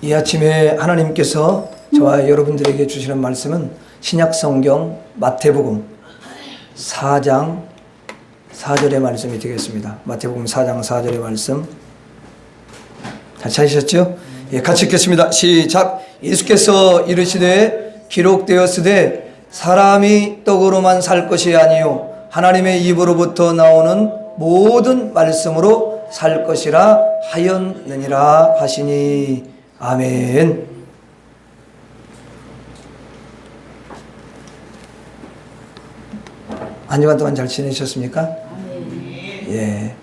이 아침에 하나님께서 저와 여러분들에게 주시는 말씀은 신약성경 마태복음 4장 4절의 말씀이 되겠습니다. 마태복음 4장 4절의 말씀 다 찾으셨죠? 예, 같이 읽겠습니다. 시작. 예수께서 이르시되 기록되었으되 사람이 떡으로만 살 것이 아니요 하나님의 입으로부터 나오는 모든 말씀으로 살 것이라 하였느니라 하시니. 아멘. 한 주간 동안 잘 지내셨습니까? 예,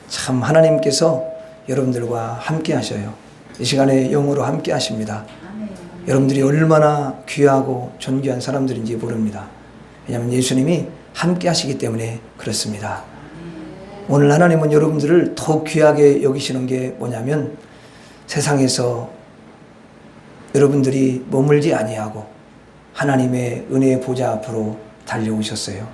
참 하나님께서 여러분들과 함께 하셔요. 이 시간에 영으로 함께 하십니다. 여러분들이 얼마나 귀하고 존귀한 사람들인지 모릅니다. 왜냐하면 예수님이 함께 하시기 때문에 그렇습니다. 오늘 하나님은 여러분들을 더 귀하게 여기시는 게 뭐냐면 세상에서 여러분들이 머물지 아니하고 하나님의 은혜의 보좌 앞으로 달려오셨어요.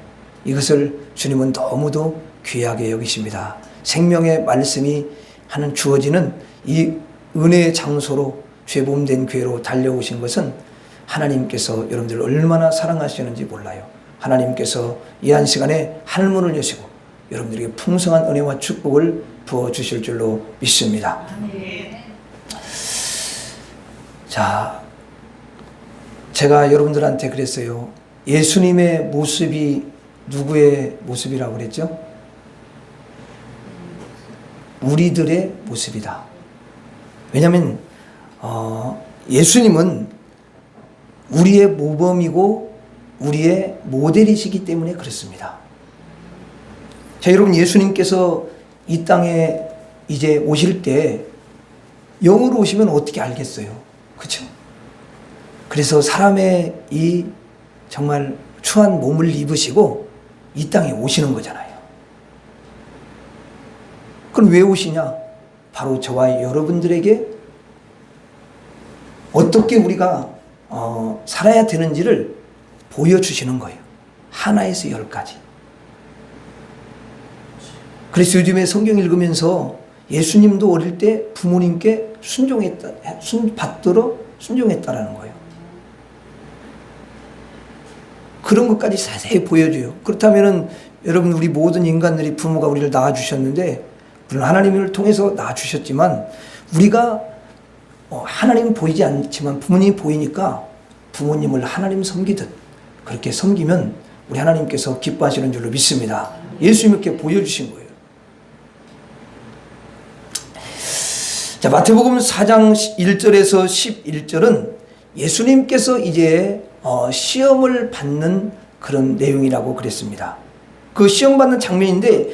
이것을 주님은 너무도 귀하게 여기십니다. 생명의 말씀이 하는 주어지는 이 은혜의 장소로 죄범된 교회로 달려오신 것은 하나님께서 여러분들을 얼마나 사랑하시는지 몰라요. 하나님께서 이 한 시간에 하늘문을 여시고 여러분들에게 풍성한 은혜와 축복을 부어주실 줄로 믿습니다. 자, 제가 여러분들한테 그랬어요. 예수님의 모습이 누구의 모습이라고 그랬죠? 우리들의 모습이다. 왜냐하면 예수님은 우리의 모범이고 우리의 모델이시기 때문에 그렇습니다. 자, 여러분, 예수님께서 이 땅에 이제 오실 때 영으로 오시면 어떻게 알겠어요? 그렇죠? 그래서 사람의 이 정말 추한 몸을 입으시고 이 땅에 오시는 거잖아요. 그럼 왜 오시냐? 바로 저와 여러분들에게 어떻게 우리가 살아야 되는지를 보여주시는 거예요. 하나에서 10가지. 그래서 요즘에 성경 읽으면서 예수님도 어릴 때 부모님께 받들어 순종했다라는 거예요. 그런 것까지 자세히 보여줘요. 그렇다면은 여러분, 우리 모든 인간들이 부모가 우리를 낳아주셨는데, 물론 하나님을 통해서 낳아주셨지만, 우리가 하나님은 보이지 않지만 부모님이 보이니까 부모님을 하나님 섬기듯 그렇게 섬기면 우리 하나님께서 기뻐하시는 줄로 믿습니다. 예수님이 이렇게 보여주신 거예요. 자, 마태복음 4장 1절에서 11절은 예수님께서 이제 시험을 받는 그런 내용이라고 그랬습니다. 그 시험 받는 장면인데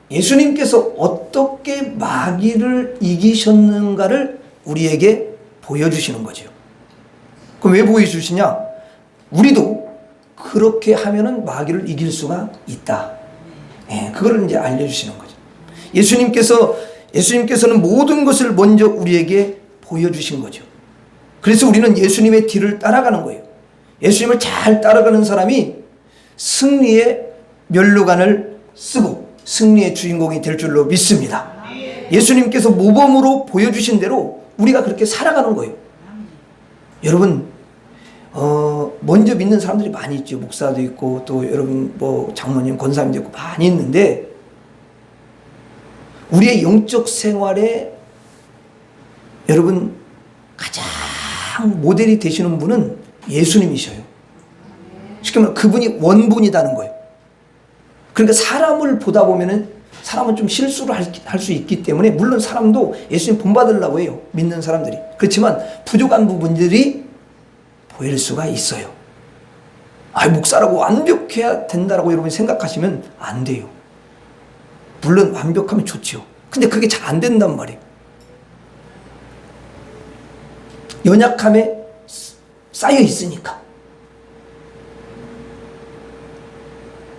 예수님께서 어떻게 마귀를 이기셨는가를 우리에게 보여주시는 거죠. 그럼 왜 보여주시냐? 우리도 그렇게 하면은 마귀를 이길 수가 있다. 예, 그걸 이제 알려주시는 거죠. 예수님께서는 모든 것을 먼저 우리에게 보여주신 거죠. 그래서 우리는 예수님의 뒤를 따라가는 거예요. 예수님을 잘 따라가는 사람이 승리의 면류관을 쓰고 승리의 주인공이 될 줄로 믿습니다. 예수님께서 모범으로 보여주신 대로 우리가 그렇게 살아가는 거예요. 여러분, 먼저 믿는 사람들이 많이 있죠. 목사도 있고 또 여러분 뭐 장로님, 권사님도 있고 많이 있는데 우리의 영적 생활에 여러분 가장 모델이 되시는 분은 예수님이셔요. 쉽게 말하면 그분이 원본이라는 거예요. 그러니까 사람을 보다 보면은 사람은 좀 실수를 할 수 있기 때문에 물론 사람도 예수님 본받으려고 해요. 믿는 사람들이. 그렇지만 부족한 부분들이 보일 수가 있어요. 목사라고 완벽해야 된다라고 여러분이 생각하시면 안 돼요. 물론 완벽하면 좋지요. 근데 그게 잘 안 된단 말이에요. 연약함에 쌓여 있으니까.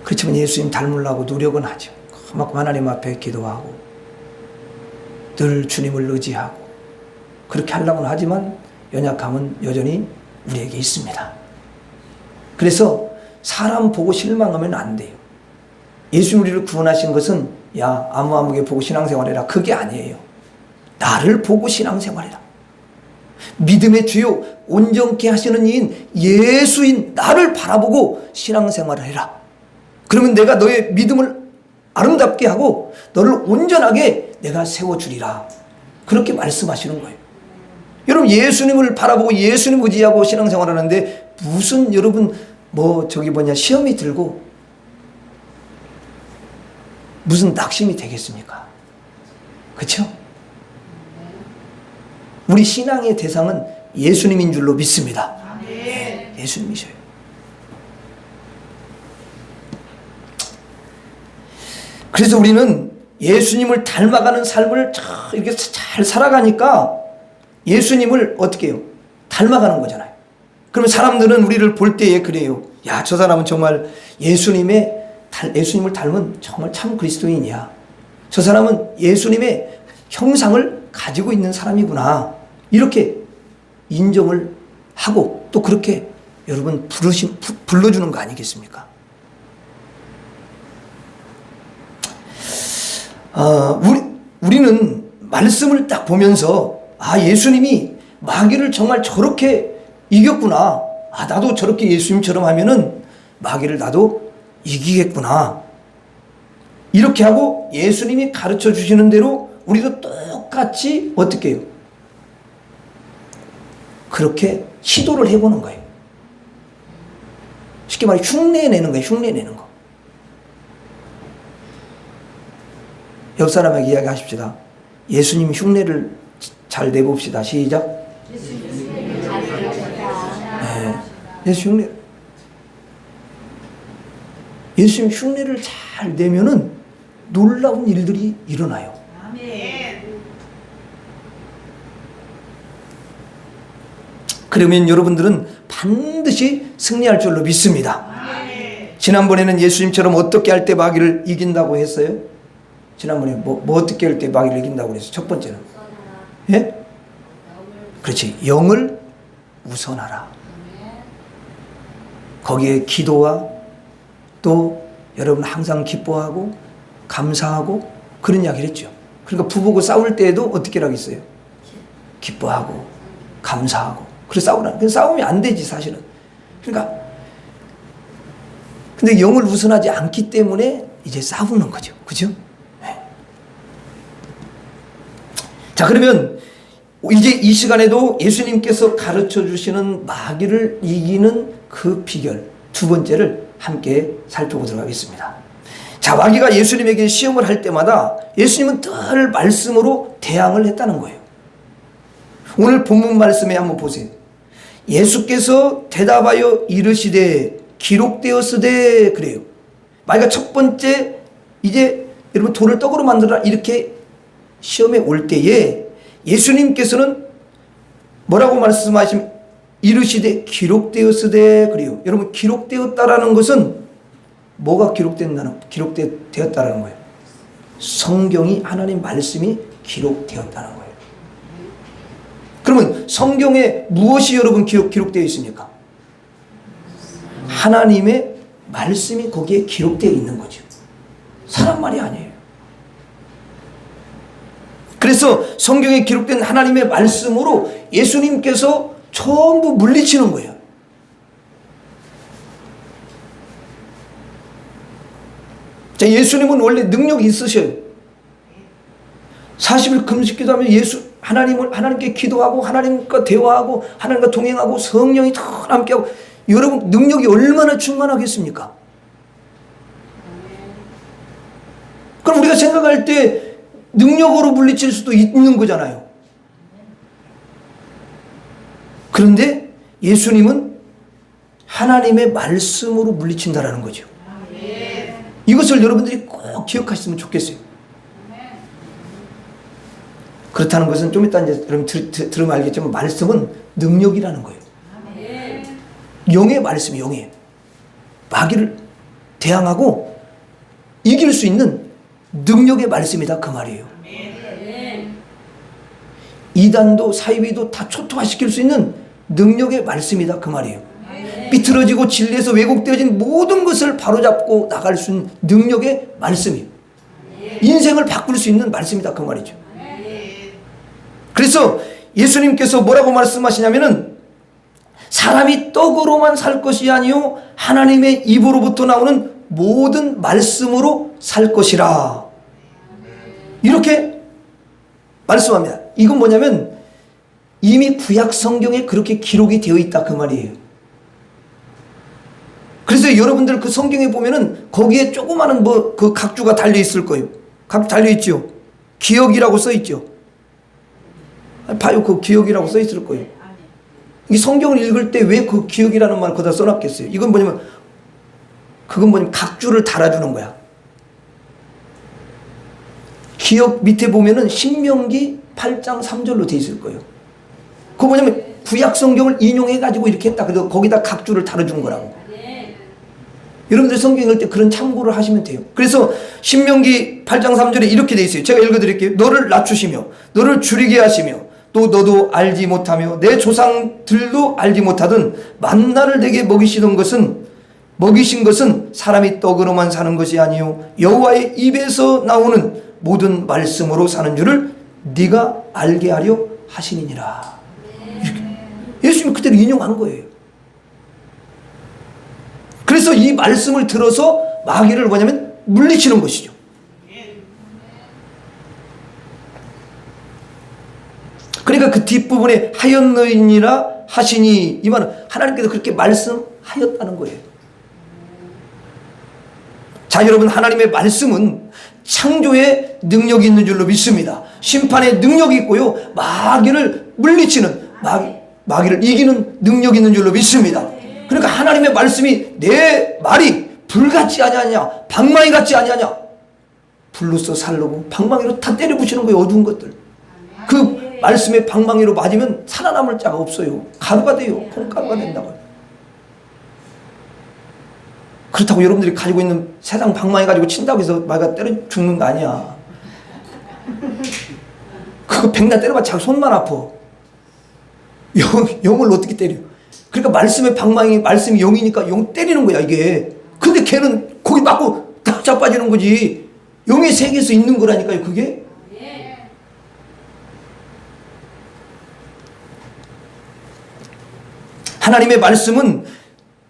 그렇지만 예수님 닮으려고 노력은 하죠. 그만큼 하나님 앞에 기도하고 늘 주님을 의지하고 그렇게 하려고는 하지만 연약함은 여전히 우리에게 있습니다. 그래서 사람 보고 실망하면 안 돼요. 예수님 우리를 구원하신 것은 야 아무개 보고 신앙생활해라 그게 아니에요. 나를 보고 신앙생활해라. 믿음의 주요 온전케 하시는 이인 예수인 나를 바라보고 신앙생활을 해라. 그러면 내가 너의 믿음을 아름답게 하고 너를 온전하게 내가 세워주리라. 그렇게 말씀하시는 거예요. 여러분, 예수님을 바라보고 예수님 의지하고 신앙생활을 하는데 무슨 여러분 시험이 들고 무슨 낙심이 되겠습니까? 그렇죠? 우리 신앙의 대상은 예수님인 줄로 믿습니다. 예수님이셔요. 그래서 우리는 예수님을 닮아가는 삶을 이렇게 잘 살아가니까 예수님을 어떻게 해요? 닮아가는 거잖아요. 그러면 사람들은 우리를 볼 때에 그래요. 야, 저 사람은 정말 예수님을 닮은 정말 참 그리스도인이야. 저 사람은 예수님의 형상을 가지고 있는 사람이구나. 이렇게 인정을 하고 또 그렇게 여러분 불러주는 거 아니겠습니까? 우리는 말씀을 딱 보면서 예수님이 마귀를 정말 저렇게 이겼구나. 나도 저렇게 예수님처럼 하면은 마귀를 나도 이기겠구나. 이렇게 하고 예수님이 가르쳐 주시는 대로 우리도 똑같이 어떻게 해요? 그렇게 시도를 해보는 거예요. 쉽게 말해 흉내내는 거예요. 흉내내는 거. 옆 사람에게 이야기하십시다. 예수님 흉내를 잘 내봅시다. 시작. 예수님 흉내를 잘 내면은 놀라운 일들이 일어나요. 그러면 여러분들은 반드시 승리할 줄로 믿습니다. 지난번에는 예수님처럼 어떻게 할 때 마귀를 이긴다고 했어요? 지난번에 뭐 어떻게 할 때 마귀를 이긴다고 그랬어요? 첫 번째는 예? 그렇지, 영을 우선하라. 거기에 기도와 또 여러분 항상 기뻐하고 감사하고 그런 이야기를 했죠. 그러니까 부부고 싸울 때에도 어떻게 하겠어요? 기뻐하고 감사하고. 그래서 싸우라. 근데 싸우면 안 되지 사실은. 그러니까 근데 영을 우선하지 않기 때문에 이제 싸우는 거죠. 그죠? 네. 자, 그러면 이제 이 시간에도 예수님께서 가르쳐 주시는 마귀를 이기는 그 비결 두 번째를 함께 살펴보도록 하겠습니다. 자, 마귀가 예수님에게 시험을 할 때마다 예수님은 늘 말씀으로 대항을 했다는 거예요. 오늘 본문 말씀에 한번 보세요. 예수께서 대답하여 이르시되 기록되었으되 그래요. 마귀가 첫 번째 이제 여러분 돌을 떡으로 만들어라 이렇게 시험에 올 때에 예수님께서는 뭐라고 말씀하시면 이르시되 기록되었으되 그래요. 여러분 기록되었다라는 것은 뭐가 기록되었다라는 거예요? 성경이 하나님 말씀이 기록되었다는 거예요. 그러면 성경에 무엇이 여러분 기록되어 있습니까? 하나님의 말씀이 거기에 기록되어 있는 거죠. 사람 말이 아니에요. 그래서 성경에 기록된 하나님의 말씀으로 예수님께서 전부 물리치는 거예요. 자, 예수님은 원래 능력이 있으셔요. 40일 금식 기도하면 하나님께 기도하고 하나님과 대화하고 하나님과 동행하고 성령이 더 함께하고 여러분 능력이 얼마나 충만하겠습니까? 그럼 우리가 생각할 때 능력으로 물리칠 수도 있는 거잖아요. 그런데 예수님은 하나님의 말씀으로 물리친다라는 거죠. 이것을 여러분들이 꼭 기억하셨으면 좋겠어요. 그렇다는 것은 좀 이따 이제 여러분 들으면 알겠지만 말씀은 능력이라는 거예요. 영의 말씀이 영이에요. 마귀를 대항하고 이길 수 있는 능력의 말씀이다 그 말이에요. 이단도 사이비도 다 초토화시킬 수 있는 능력의 말씀이다 그 말이에요. 삐뚤어지고 진리에서 왜곡되어진 모든 것을 바로잡고 나갈 수 있는 능력의 말씀이에요. 인생을 바꿀 수 있는 말씀이다 그 말이죠. 그래서 예수님께서 뭐라고 말씀하시냐면은 사람이 떡으로만 살 것이 아니요 하나님의 입으로부터 나오는 모든 말씀으로 살 것이라. 이렇게 말씀합니다. 이건 뭐냐면 이미 구약 성경에 그렇게 기록이 되어 있다 그 말이에요. 그래서 여러분들 그 성경에 보면은 거기에 조그마한 뭐 그 각주가 달려 있을 거예요. 각주 달려 있죠. 기억이라고 써 있죠. 봐요. 그 기억이라고 써 있을 거예요. 이 성경을 읽을 때 왜 그 기억이라는 말을 거기다 써놨겠어요? 이건 뭐냐면 그건 뭐냐면 각주를 달아주는 거야. 기억 밑에 보면은 신명기 8장 3절로 돼 있을 거예요. 그거 뭐냐면 구약 성경을 인용해가지고 이렇게 했다. 그래서 거기다 각주를 달아준 거라고. 여러분들 성경 읽을 때 그런 참고를 하시면 돼요. 그래서 신명기 8장 3절에 이렇게 돼 있어요. 제가 읽어드릴게요. 너를 낮추시며 너를 줄이게 하시며 또 너도 알지 못하며 내 조상들도 알지 못하던 만나를 내게 먹이신 것은 사람이 떡으로만 사는 것이 아니요 여호와의 입에서 나오는 모든 말씀으로 사는 줄을 네가 알게 하려 하시니라. 이렇게 예수님이 그대로 인용한 거예요. 그래서 이 말씀을 들어서 마귀를 뭐냐면 물리치는 것이죠. 그러니까 그 뒷부분에 하였느니라 하시니 이 말은 하나님께서 그렇게 말씀하였다는 거예요. 자, 여러분, 하나님의 말씀은 창조의 능력이 있는 줄로 믿습니다. 심판의 능력이 있고요. 마귀를 물리치는 마귀를 이기는 능력이 있는 줄로 믿습니다. 그러니까 하나님의 말씀이 내 말이 불같지 아니하냐 방망이 같지 아니하냐 불로써 살르고 방망이로 다 때려 부시는 거예요. 어두운 것들. 그 말씀의 방망이로 맞으면 살아남을 자가 없어요. 가루가 돼요. 콩가루가 된다고요. 그렇다고 여러분들이 가지고 있는 세상 방망이 가지고 친다고 해서 마귀가 때려 죽는 거 아니야. 그거 백날 때려봐 자기 손만 아파. 영을 어떻게 때려. 그러니까 말씀의 방망이, 말씀이 영이니까 영 때리는 거야 이게. 근데 걔는 거기 맞고 딱 자빠지는 거지. 영의 세계에서 있는 거라니까요 그게. 하나님의 말씀은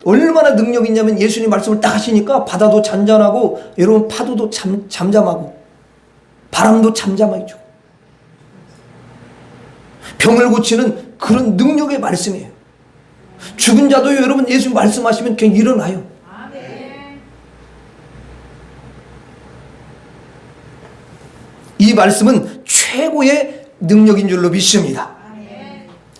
얼마나 능력이 있냐면 예수님 말씀을 딱 하시니까 바다도 잔잔하고 여러분 파도도 잠잠하고 바람도 잠잠하죠. 병을 고치는 그런 능력의 말씀이에요. 죽은 자도 여러분 예수님 말씀하시면 그냥 일어나요. 이 말씀은 최고의 능력인 줄로 믿습니다.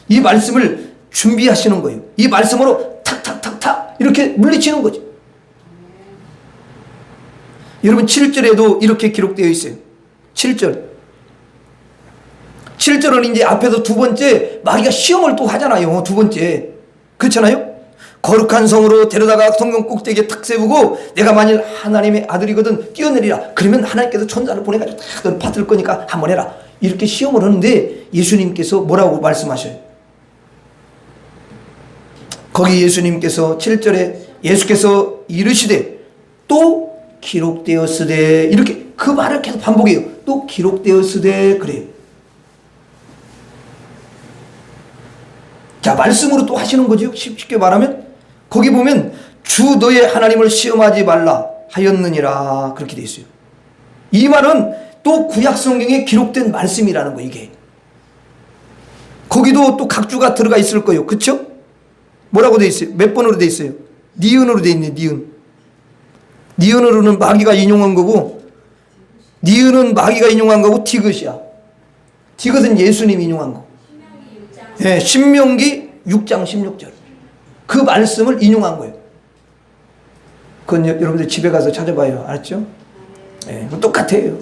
이 말씀을 준비하시는 거예요. 이 말씀으로 탁탁탁탁 이렇게 물리치는 거죠. 여러분 7절에도 이렇게 기록되어 있어요. 7절. 7절은 이제 앞에서 두 번째 마귀가 시험을 또 하잖아요. 두 번째. 그렇잖아요. 거룩한 성으로 데려다가 성경 꼭대기에 탁 세우고 내가 만일 하나님의 아들이거든 뛰어내리라. 그러면 하나님께서 천사를 보내가지고 탁 받을 거니까 한번 해라. 이렇게 시험을 하는데 예수님께서 뭐라고 말씀하셔요? 거기 예수님께서 7절에 예수께서 이르시되 또 기록되었으되 이렇게 그 말을 계속 반복해요. 또 기록되었으되 그래요. 자, 말씀으로 또 하시는 거죠. 쉽게 말하면 거기 보면 주 너의 하나님을 시험하지 말라 하였느니라 그렇게 돼 있어요. 이 말은 또 구약 성경에 기록된 말씀이라는 거 이게. 거기도 또 각주가 들어가 있을 거예요. 그렇죠? 뭐라고 돼 있어요? 몇 번으로 돼 있어요? 니은으로 돼 있네. 니은. 니은으로는 마귀가 인용한 거고 니은은 마귀가 인용한 거고 디귿이야. 디귿은 예수님이 인용한 거. 네, 신명기 6장 16절. 그 말씀을 인용한 거예요. 그건 여러분들 집에 가서 찾아봐요. 알았죠? 네, 똑같아요.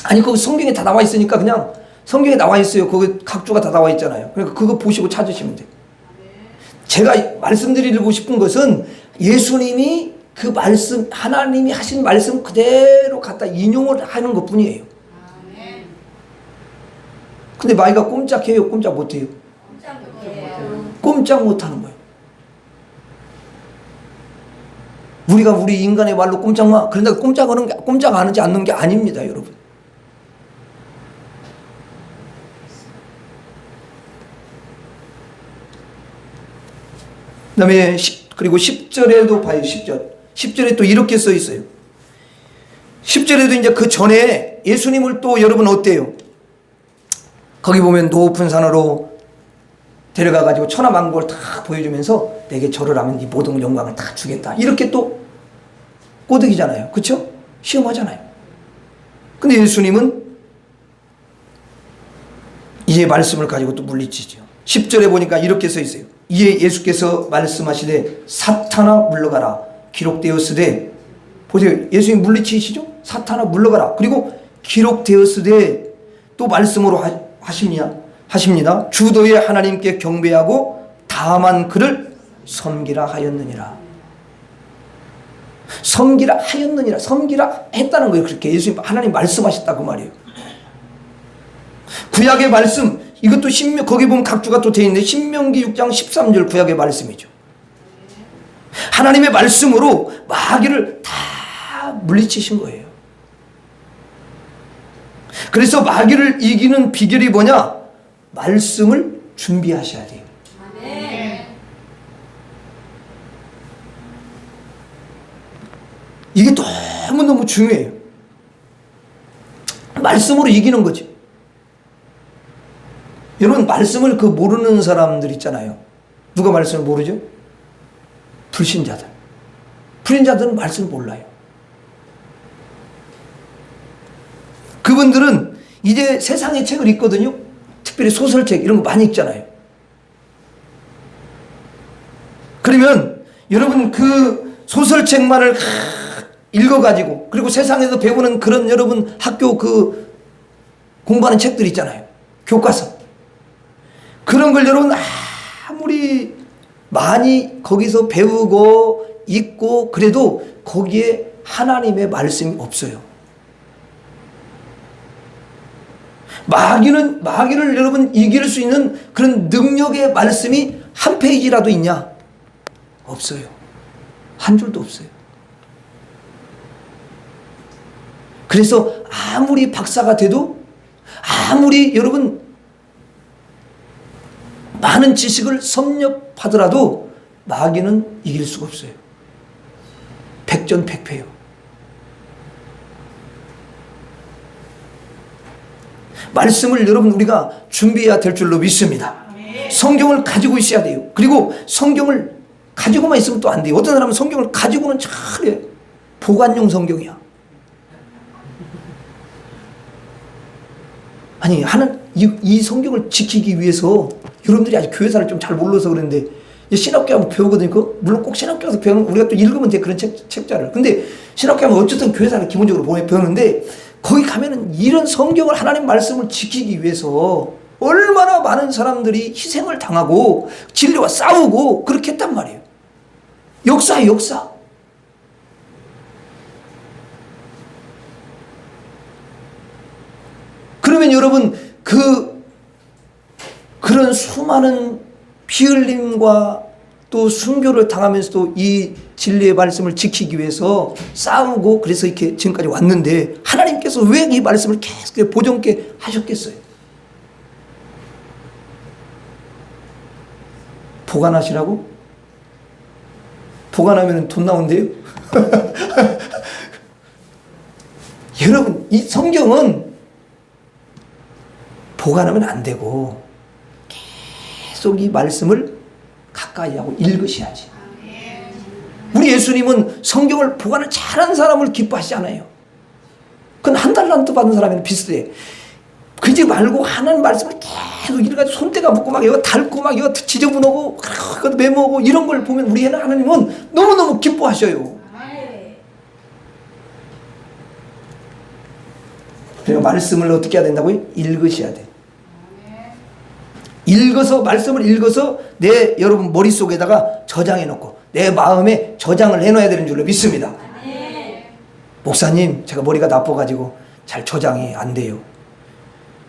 아니, 그거 성경에 다 나와 있으니까 그냥 성경에 나와 있어요. 거기 각주가 다 나와 있잖아요. 그러니까 그거 보시고 찾으시면 돼요. 제가 말씀드리고 싶은 것은 예수님이 그 말씀, 하나님이 하신 말씀 그대로 갖다 인용을 하는 것 뿐이에요. 근데 마귀가 꼼짝해요? 꼼짝 못해요? 꼼짝 못하는 거예요. 우리가 우리 인간의 말로 꼼짝마 그런다고 꼼짝 하는지 않는 게 아닙니다, 여러분. 그다음에 그리고 10절에도 봐요. 10절에 또 이렇게 써 있어요. 10절에도 이제 그 전에 예수님을 또 여러분 어때요? 거기 보면 높은 산으로 데려가 가지고 천하만국을 다 보여주면서 내게 절을 하면 이 모든 영광을 다 주겠다. 이렇게 또 꼬드기잖아요. 그렇죠? 시험하잖아요. 근데 예수님은 이에 말씀을 가지고 또 물리치죠. 10절에 보니까 이렇게 써 있어요. 이에 예수께서 말씀하시되 사탄아 물러가라 기록되었으되, 보세요. 예수님 물리치시죠? 사탄아 물러가라. 그리고 기록되었으되 또 말씀으로 하십니다. 주도의 하나님께 경배하고 다만 그를 섬기라 하였느니라. 섬기라 하였느니라. 섬기라 했다는 거예요. 그렇게 예수님 하나님 말씀하셨다 그 말이에요. 구약의 말씀, 이것도 거기 보면 각주가 또 되어 있는데 신명기 6장 13절 구약의 말씀이죠. 하나님의 말씀으로 마귀를 다 물리치신 거예요. 그래서 마귀를 이기는 비결이 뭐냐? 말씀을 준비하셔야 돼요. 이게 너무너무 중요해요. 말씀으로 이기는 거지. 여러분, 말씀을 모르는 사람들 있잖아요. 누가 말씀을 모르죠? 불신자들. 불신자들은 말씀을 몰라요. 그분들은 이제 세상의 책을 읽거든요. 특별히 소설책 이런 거 많이 읽잖아요. 그러면 여러분 그 소설책만을 읽어가지고, 그리고 세상에서 배우는 그런 여러분 학교 공부하는 책들 있잖아요. 교과서. 그런 걸 여러분 아무리 많이 거기서 배우고 읽고 그래도 거기에 하나님의 말씀이 없어요. 마귀를 여러분 이길 수 있는 그런 능력의 말씀이 한 페이지라도 있냐? 없어요. 한 줄도 없어요. 그래서 아무리 박사가 돼도, 아무리 여러분 많은 지식을 섭렵하더라도 마귀는 이길 수가 없어요. 백전백패요. 말씀을 여러분 우리가 준비해야 될 줄로 믿습니다. 성경을 가지고 있어야 돼요. 그리고 성경을 가지고만 있으면 또 안 돼요. 어떤 사람은 성경을 가지고는 잘해. 보관용 성경이야. 아니, 이 성경을 지키기 위해서 여러분들이 아직 교회사를 좀 잘 몰라서 그러는데, 신학교 하면 배우거든요. 물론 꼭 신학교 가서 배우는, 우리가 또 읽으면 돼, 그런 책자를. 근데 신학교 하면 어쨌든 교회사를 기본적으로 배우는데, 거기 가면은 이런 성경을, 하나님 말씀을 지키기 위해서 얼마나 많은 사람들이 희생을 당하고 진리와 싸우고 그렇게 했단 말이에요. 역사예요, 역사. 그러면 여러분 그런 수많은 피 흘림과 또 순교를 당하면서도 이 진리의 말씀을 지키기 위해서 싸우고 그래서 이렇게 지금까지 왔는데, 하나님께서 왜 이 말씀을 계속 보존케 하셨겠어요? 보관하시라고? 보관하면 돈 나온대요? 여러분, 이 성경은 보관하면 안 되고 계속 이 말씀을 가까이 하고 읽으셔야지. 우리 예수님은 성경을 보관을 잘하는 사람을 기뻐하시지 않아요. 그건 한 달란트 받은 사람이랑 비슷해. 그러지 말고 하나님 말씀을 계속 읽어가지고 손때가 묻고 막 이거 닳고 막 이거 지저분하고 그것도 메모하고 이런 걸 보면 우리 하나님은 너무너무 기뻐하셔요. 그리고 말씀을 어떻게 해야 된다고요? 읽으셔야 돼. 말씀을 읽어서 여러분 머릿속에다가 저장해 놓고 내 마음에 저장을 해놔야 되는 줄로 믿습니다. 목사님, 제가 머리가 나빠가지고 잘 저장이 안 돼요.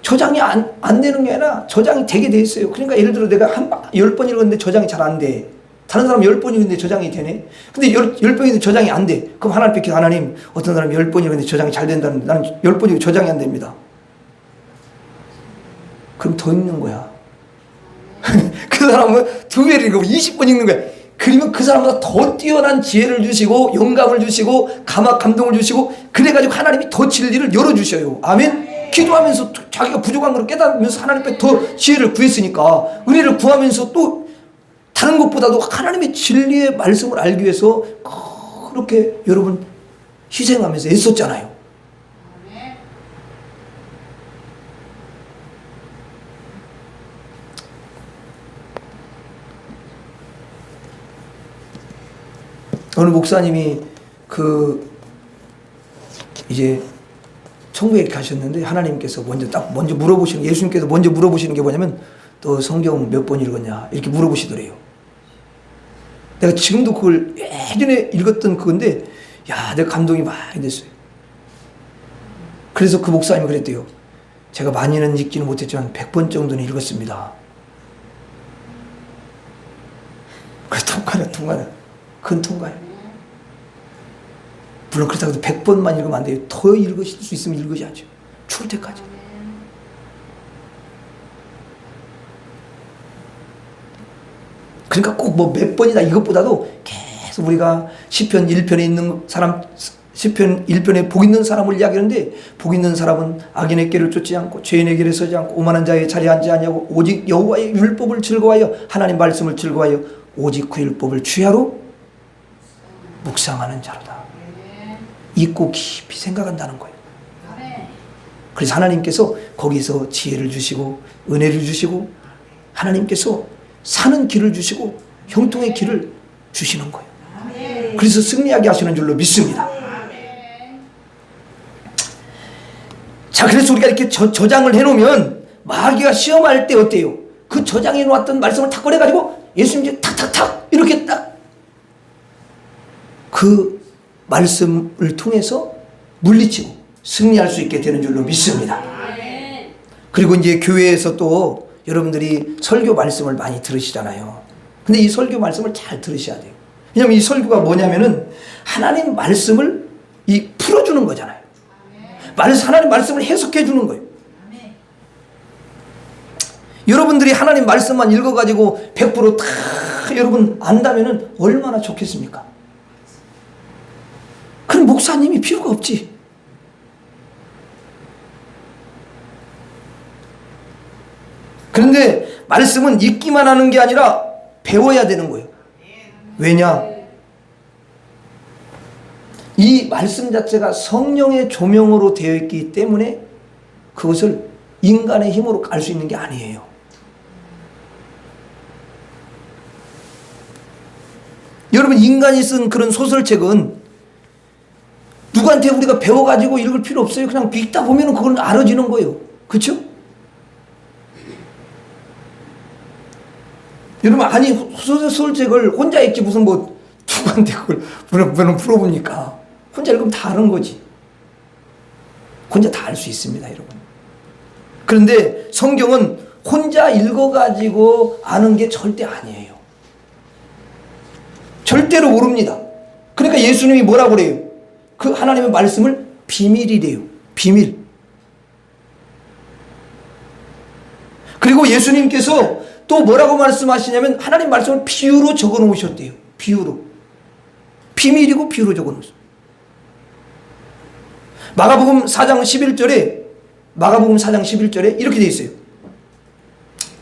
저장이 안 되는 게 아니라 저장이 되게 돼 있어요. 그러니까 예를 들어 내가 10번 읽었는데 저장이 잘 안 돼. 다른 사람 10번 읽었는데 저장이 되네. 근데 10번 읽는데 저장이 안 돼. 그럼 하나님께 하나님, 어떤 사람이 10번 읽었는데 저장이 잘 된다는데 나는 10번 읽고 저장이 안 됩니다. 그럼 더 읽는 거야. 그 사람은 2배를 읽고 20번 읽는 거야. 그러면 그 사람보다 더 뛰어난 지혜를 주시고 영감을 주시고 감동을 주시고 그래가지고 하나님이 더 진리를 열어주셔요. 아멘. 기도하면서 자기가 부족한 걸 깨닫으면서 하나님 앞에 더 지혜를 구했으니까 은혜를 구하면서 또 다른 것보다도 하나님의 진리의 말씀을 알기 위해서 그렇게 여러분 희생하면서 애썼잖아요. 어느 목사님이 이제 천국에 가셨는데 하나님께서 먼저 물어보시는, 예수님께서 먼저 물어보시는 게 뭐냐면 너 성경 몇 번 읽었냐 이렇게 물어보시더래요. 내가 지금도 그걸 예전에 읽었던 그건데 야, 내가 감동이 많이 됐어요. 그래서 그 목사님이 그랬대요. 제가 많이는 읽지는 못했지만 100번 정도는 읽었습니다. 그래서 통과는 큰 통과예요. 물론 그렇다고 해도 100번만 읽으면 안 돼요. 더 읽으실 수 있으면 읽으셔야죠. 죽을 때까지. 그러니까 꼭 뭐 몇 번이다 이것보다도 계속 우리가 시편 1편에 있는 사람, 시편 1편에 복 있는 사람을 이야기하는데 복 있는 사람은 악인의 길을 쫓지 않고 죄인의 길에 서지 않고 오만한 자의 자리에 앉지 아니하고 오직 여호와의 율법을 즐거워하여 하나님 말씀을 즐거워하여 오직 그 율법을 주야로 묵상하는 자로다. 잊고 깊이 생각한다는 거예요. 그래서 하나님께서 거기서 지혜를 주시고 은혜를 주시고 하나님께서 사는 길을 주시고 형통의 길을 주시는 거예요. 그래서 승리하게 하시는 줄로 믿습니다. 자, 그래서 우리가 이렇게 저장을 해놓으면 마귀가 시험할 때 어때요? 그 저장해 놓았던 말씀을 탁 꺼내가지고 예수님 탁탁탁 이렇게 딱 그 말씀을 통해서 물리치고 승리할 수 있게 되는 줄로 믿습니다. 그리고 이제 교회에서 또 여러분들이 설교 말씀을 많이 들으시잖아요. 근데 이 설교 말씀을 잘 들으셔야 돼요. 왜냐하면 이 설교가 뭐냐면은 하나님 말씀을 풀어주는 거잖아요. 하나님 말씀을 해석해 주는 거예요. 여러분들이 하나님 말씀만 읽어가지고 100% 다 여러분 안다면은 얼마나 좋겠습니까? 그럼 목사님이 필요가 없지. 그런데 말씀은 읽기만 하는 게 아니라 배워야 되는 거예요. 왜냐? 이 말씀 자체가 성령의 조명으로 되어 있기 때문에 그것을 인간의 힘으로 알 수 있는 게 아니에요. 여러분, 인간이 쓴 그런 소설책은 누구한테 우리가 배워가지고 읽을 필요 없어요. 그냥 읽다 보면 그건 알아지는 거예요. 그렇죠? 여러분, 아니 소설책을 혼자 읽지 무슨 뭐 누구한테 그걸 물어봅니까? 혼자 읽으면 다 아는 거지. 혼자 다 알 수 있습니다, 여러분. 그런데 성경은 혼자 읽어가지고 아는 게 절대 아니에요. 절대로 모릅니다. 그러니까 예수님이 뭐라고 그래요? 그 하나님의 말씀을 비밀이래요. 비밀. 그리고 예수님께서 또 뭐라고 말씀하시냐면 하나님 말씀을 비유로 적어 놓으셨대요. 비유로. 비밀이고 비유로 적어 놓으셨어요. 마가복음 4장 11절에 이렇게 되어 있어요.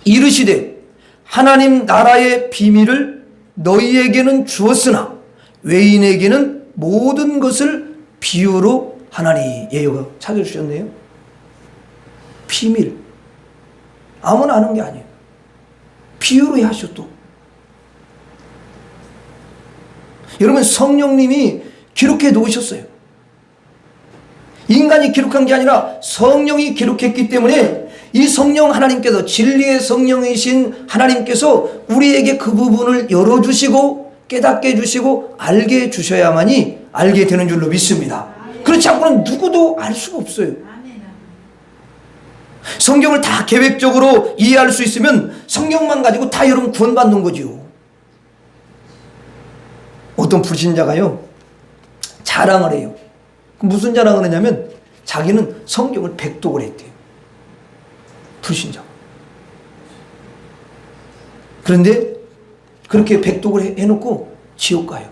이르시되 하나님 나라의 비밀을 너희에게는 주었으나 외인에게는 모든 것을 비유로 하나니. 예요가 찾아주셨네요. 비밀. 아무나 아는 게 아니에요. 비유로 하셔 또. 여러분, 성령님이 기록해 놓으셨어요. 인간이 기록한 게 아니라 성령이 기록했기 때문에 이 성령 하나님께서, 진리의 성령이신 하나님께서 우리에게 그 부분을 열어주시고 깨닫게 해주시고 알게 해주셔야만이 알게 되는 줄로 믿습니다. 그렇지 않고는 누구도 알 수가 없어요. 성경을 다 계획적으로 이해할 수 있으면 성경만 가지고 다 여러분 구원받는 거지요. 어떤 불신자가요 자랑을 해요. 무슨 자랑을 하냐면 자기는 성경을 100독을 했대요. 불신자. 그런데 그렇게 백독을 해놓고 지옥 가요.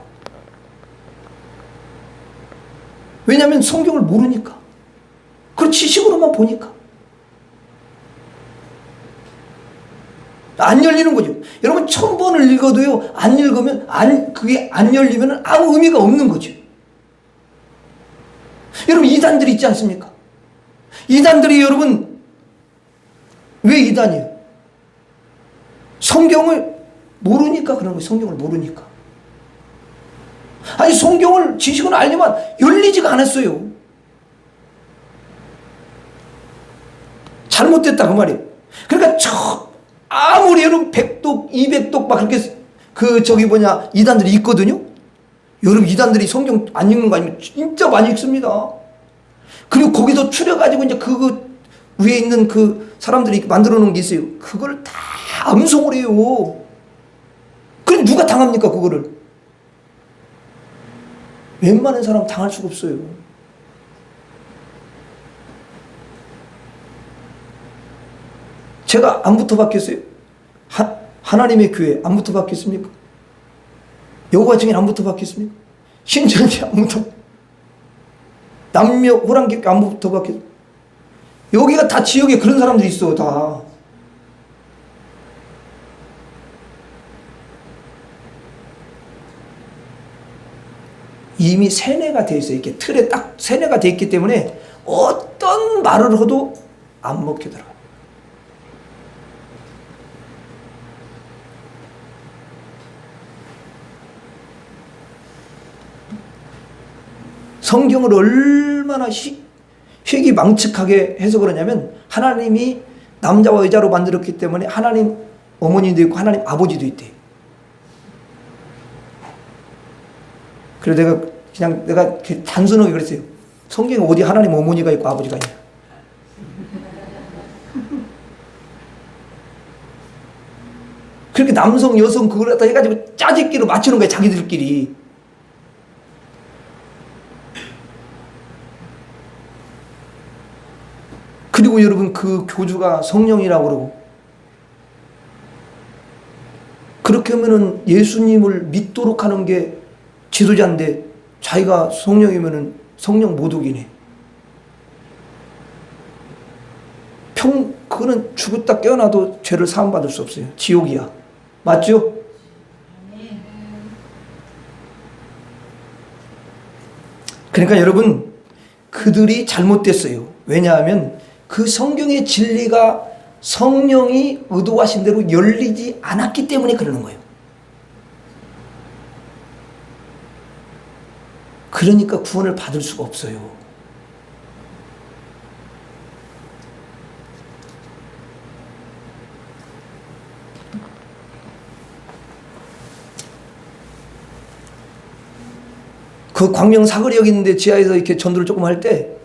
왜냐하면 성경을 모르니까. 그런 지식으로만 보니까. 안 열리는 거죠. 여러분 1000번을 읽어도요, 안 읽으면, 그게 안 열리면 아무 의미가 없는 거죠. 여러분 이단들이 있지 않습니까? 이단들이 여러분, 왜 이단이에요? 성경을 모르니까 그런 거예요. 성경을 모르니까. 아니 성경을 지식은 알지만 열리지가 않았어요. 잘못됐다 그 말이에요. 그러니까 아무리 여러분 100독 200독 막 그렇게 이단들이 있거든요. 여러분 이단들이 성경 안 읽는 거 아니면 진짜 많이 읽습니다. 그리고 거기서 추려가지고 이제 그 위에 있는 그 사람들이 만들어 놓은 게 있어요. 그걸 다 암송을 해요. 그럼 누가 당합니까 그거를? 웬만한 사람 당할 수가 없어요. 제가 안 붙어봤겠어요? 하나님의 교회 안 붙어봤겠습니까? 여호와 증인 안 붙어봤겠습니까? 신천지 안 붙어봤겠습니까? 남녀 호랑객 안 붙어봤겠습니까? 여기가 다 지역에 그런 사람들이 있어 다. 이미 세뇌가 돼 있어요. 이렇게 틀에 딱 세뇌가 돼 있기 때문에 어떤 말을 해도 안 먹히더라고요. 성경을 얼마나 희귀망측하게 해서 그러냐면 하나님이 남자와 여자로 만들었기 때문에 하나님 어머니도 있고 하나님 아버지도 있대. 그래서 내가 단순하게 그랬어요. 성경에 어디 하나님 어머니가 있고 아버지가 있냐. 그렇게 남성 여성 그걸 갖다 해가지고 짜집기로 맞추는 거야 자기들끼리. 그리고 여러분 그 교주가 성령이라고 그러고, 그렇게 하면은 예수님을 믿도록 하는 게 지도자인데 자기가 성령이면은 성령 모독이네. 그거는 죽었다 깨어나도 죄를 사함받을 수 없어요. 지옥이야. 맞죠? 그러니까 여러분 그들이 잘못됐어요. 왜냐하면 그 성경의 진리가 성령이 의도하신 대로 열리지 않았기 때문에 그러는 거예요. 그러니까 구원을 받을 수가 없어요. 그 광명 사거리역 있는데 지하에서 이렇게 전도를 조금 할 때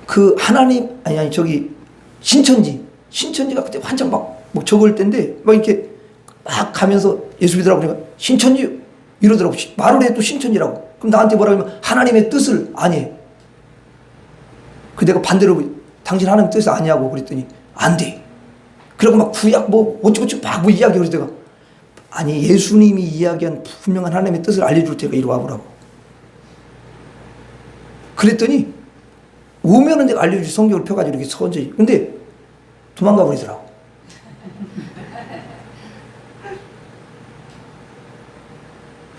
그 하나님 신천지가 그때 한창 막 적을 때인데 막 이렇게 막 가면서 예수 믿으라고 그러니까 신천지 이러더라고. 말을 해 또 신천지라고. 그럼 나한테 뭐라고 하면 하나님의 뜻을 아니. 그 내가 반대로 당신 하나님 뜻을 아니냐고 그랬더니 안 돼. 그리고 막 구약 어쩌고저쩌고 막 이야기 그럴 때가 아니 예수님이 이야기한 분명한 하나님의 뜻을 알려줄 테니까 이리 와보라고. 그랬더니 오면은 내가 알려줄 성경을 펴가지고 이렇게 선지. 근데 도망가 버리더라고.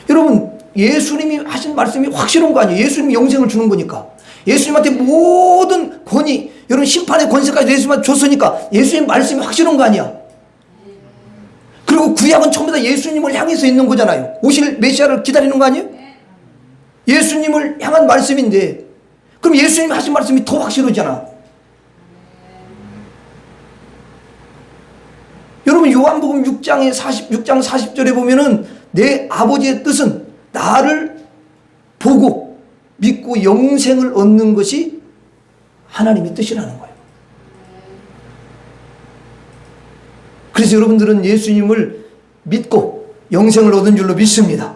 여러분 예수님이 하신 말씀이 확실한 거 아니에요. 예수님이 영생을 주는 거니까. 예수님한테 모든 권위, 여러분 심판의 권세까지 예수님한테 줬으니까 예수님 말씀이 확실한 거 아니야. 그리고 구약은 전부 다 예수님을 향해서 있는 거잖아요. 오실 메시아를 기다리는 거 아니에요? 예수님을 향한 말씀인데 그럼 예수님이 하신 말씀이 더 확실하잖아. 여러분 요한복음 6장 40절에 보면은 내 아버지의 뜻은 나를 보고 믿고 영생을 얻는 것이 하나님의 뜻이라는 거예요. 그래서 여러분들은 예수님을 믿고 영생을 얻은 줄로 믿습니다.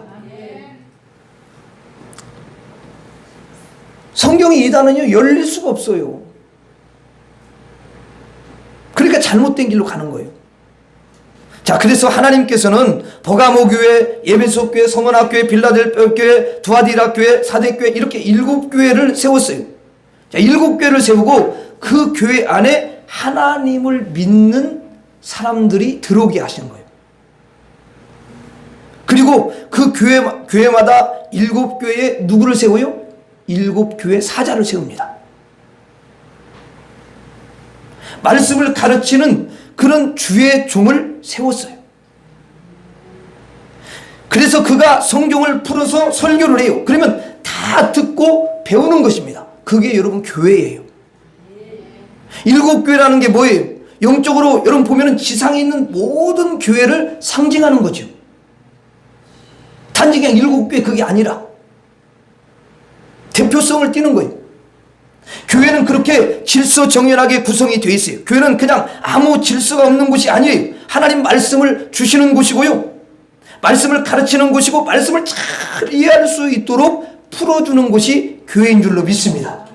성경이 이단은요 열릴 수가 없어요. 그러니까 잘못된 길로 가는 거예요. 자, 자, 그래서 하나님께서는 버가모 교회, 에베소 교회, 성원학 교회, 빌라델피아 교회, 두아디라 교회, 사대 교회 이렇게 7교회를 세웠어요. 자, 7교회를 세우고 그 교회 안에 하나님을 믿는 사람들이 들어오게 하시는 거예요. 그리고 그 교회마다 7교회에 누구를 세워요? 7교회 사자를 세웁니다. 말씀을 가르치는 그런 주의 종을 세웠어요. 그래서 그가 성경을 풀어서 설교를 해요. 그러면 다 듣고 배우는 것입니다. 그게 여러분 교회예요. 7교회라는 게 뭐예요? 영적으로 여러분 보면은 지상에 있는 모든 교회를 상징하는 거죠. 단지 그냥 7교회 그게 아니라 대표성을 띠는 거예요. 교회는 그렇게 질서정연하게 구성이 되어 있어요. 교회는 그냥 아무 질서가 없는 곳이 아니에요. 하나님 말씀을 주시는 곳이고요. 말씀을 가르치는 곳이고 말씀을 잘 이해할 수 있도록 풀어주는 곳이 교회인 줄로 믿습니다.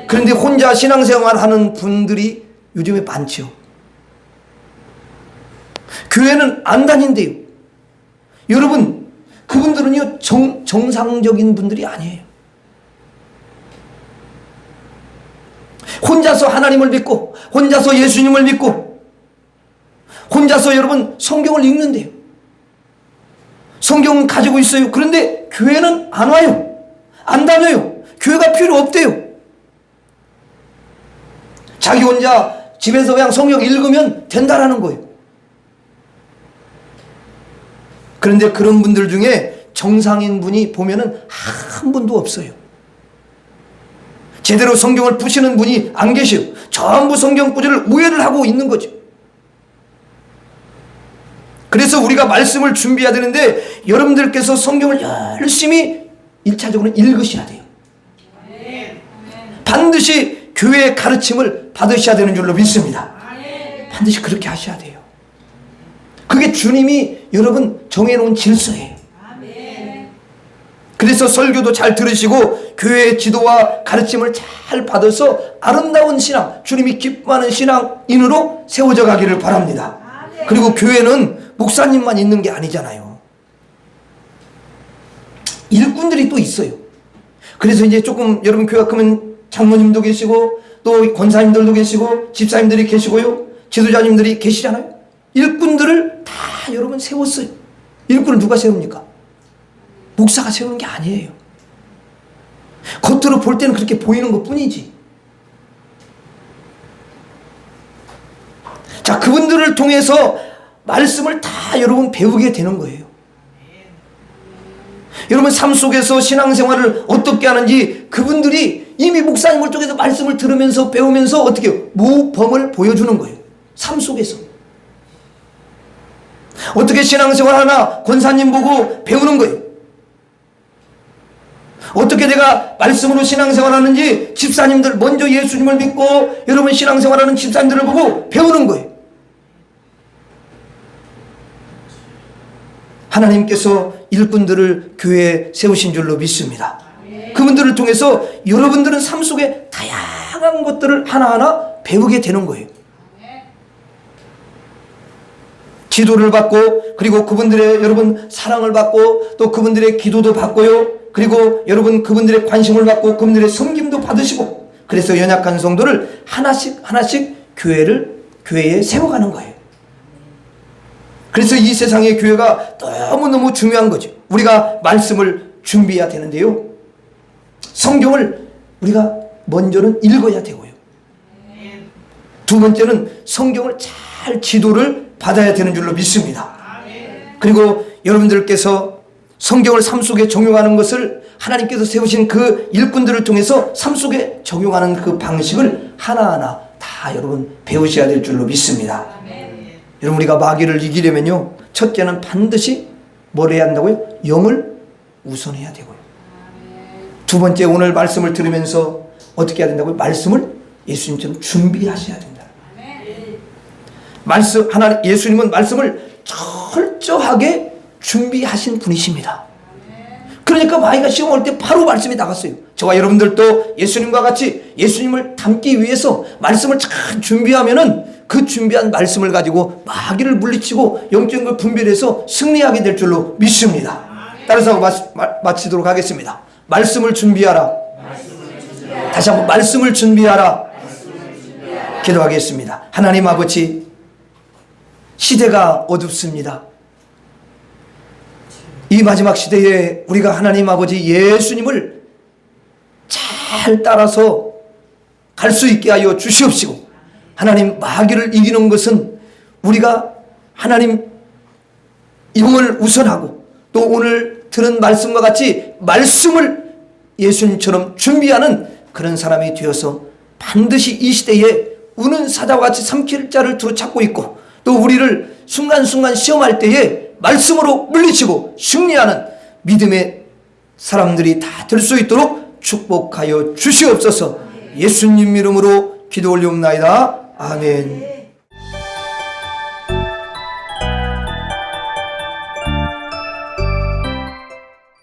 그런데 혼자 신앙생활하는 분들이 요즘에 많죠. 교회는 안 다닌대요. 여러분, 그분들은요 정상적인 분들이 아니에요. 혼자서 하나님을 믿고 혼자서 예수님을 믿고 혼자서 여러분 성경을 읽는데요. 성경은 가지고 있어요. 그런데 교회는 안 와요. 안 다녀요. 교회가 필요 없대요. 자기 혼자 집에서 그냥 성경 읽으면 된다라는 거예요. 그런데 그런 분들 중에 정상인 분이 보면은 한 분도 없어요. 제대로 성경을 푸시는 분이 안 계셔요. 전부 성경 구절을 오해를 하고 있는 거죠. 그래서 우리가 말씀을 준비해야 되는데 여러분들께서 성경을 열심히 1차적으로 읽으셔야 돼요. 반드시 교회의 가르침을 받으셔야 되는 줄로 믿습니다. 반드시 그렇게 하셔야 돼요. 그게 주님이 여러분 정해놓은 질서예요. 그래서 설교도 잘 들으시고 교회의 지도와 가르침을 잘 받아서 아름다운 신앙, 주님이 기뻐하는 신앙인으로 세워져 가기를 바랍니다. 그리고 교회는 목사님만 있는 게 아니잖아요. 일꾼들이 또 있어요. 그래서 이제 조금 여러분 교회가 크면 장로님도 계시고 또 권사님들도 계시고 집사님들이 계시고요. 지도자님들이 계시잖아요. 일꾼들을 다 여러분 세웠어요. 일꾼을 누가 세웁니까? 목사가 세우는 게 아니에요. 겉으로 볼 때는 그렇게 보이는 것 뿐이지. 자, 그분들을 통해서 말씀을 다 여러분 배우게 되는 거예요. 여러분 삶 속에서 신앙생활을 어떻게 하는지 그분들이 이미 목사님을 통해서 말씀을 들으면서 배우면서 어떻게 해요? 모범을 보여주는 거예요. 삶 속에서. 어떻게 신앙생활 하나 권사님 보고 배우는 거예요. 어떻게 내가 말씀으로 신앙생활 하는지 집사님들 먼저 예수님을 믿고 여러분 신앙생활하는 집사님들을 보고 배우는 거예요. 하나님께서 일꾼들을 교회에 세우신 줄로 믿습니다. 그분들을 통해서 여러분들은 삶 속에 다양한 것들을 하나하나 배우게 되는 거예요. 지도를 받고 그리고 그분들의 여러분 사랑을 받고 또 그분들의 기도도 받고요. 그리고 여러분 그분들의 관심을 받고 그분들의 섬김도 받으시고 그래서 연약한 성도를 하나씩 교회에 세워가는 거예요. 그래서 이 세상의 교회가 너무너무 중요한 거죠. 우리가 말씀을 준비해야 되는데요. 성경을 우리가 먼저는 읽어야 되고요. 두 번째는 성경을 잘 지도를 받아야 되는 줄로 믿습니다. 그리고 여러분들께서 성경을 삶 속에 적용하는 것을 하나님께서 세우신 그 일꾼들을 통해서 삶 속에 적용하는 그 방식을 하나하나 다 여러분 배우셔야 될 줄로 믿습니다. 여러분 우리가 마귀를 이기려면요. 첫째는 반드시 뭘 해야 한다고요? 영을 우선해야 되고요. 두 번째 오늘 말씀을 들으면서 어떻게 해야 된다고요? 말씀을 예수님처럼 준비하셔야 된다. 예수님은 말씀을 철저하게 준비하신 분이십니다. 그러니까 마귀가 시험 올 때 바로 말씀이 나갔어요. 저와 여러분들도 예수님과 같이 예수님을 닮기 위해서 말씀을 잘 준비하면은 그 준비한 말씀을 가지고 마귀를 물리치고 영적인 걸 분별해서 승리하게 될 줄로 믿습니다. 따라서 하고 마치도록 하겠습니다. 말씀을 준비하라. 다시 한번 말씀을 준비하라. 기도하겠습니다. 하나님 아버지, 시대가 어둡습니다. 이 마지막 시대에 우리가 하나님 아버지 예수님을 잘 따라서 갈 수 있게 하여 주시옵시고, 하나님 마귀를 이기는 것은 우리가 하나님 영을 우선하고 또 오늘 들은 말씀과 같이 말씀을 예수님처럼 준비하는 그런 사람이 되어서 반드시 이 시대에 우는 사자와 같이 삼킬 자를 두루 찾고 있고, 또 우리를 순간순간 시험할 때에 말씀으로 물리치고 승리하는 믿음의 사람들이 다 될 수 있도록 축복하여 주시옵소서. 예수님 이름으로 기도 올리옵나이다. 아멘.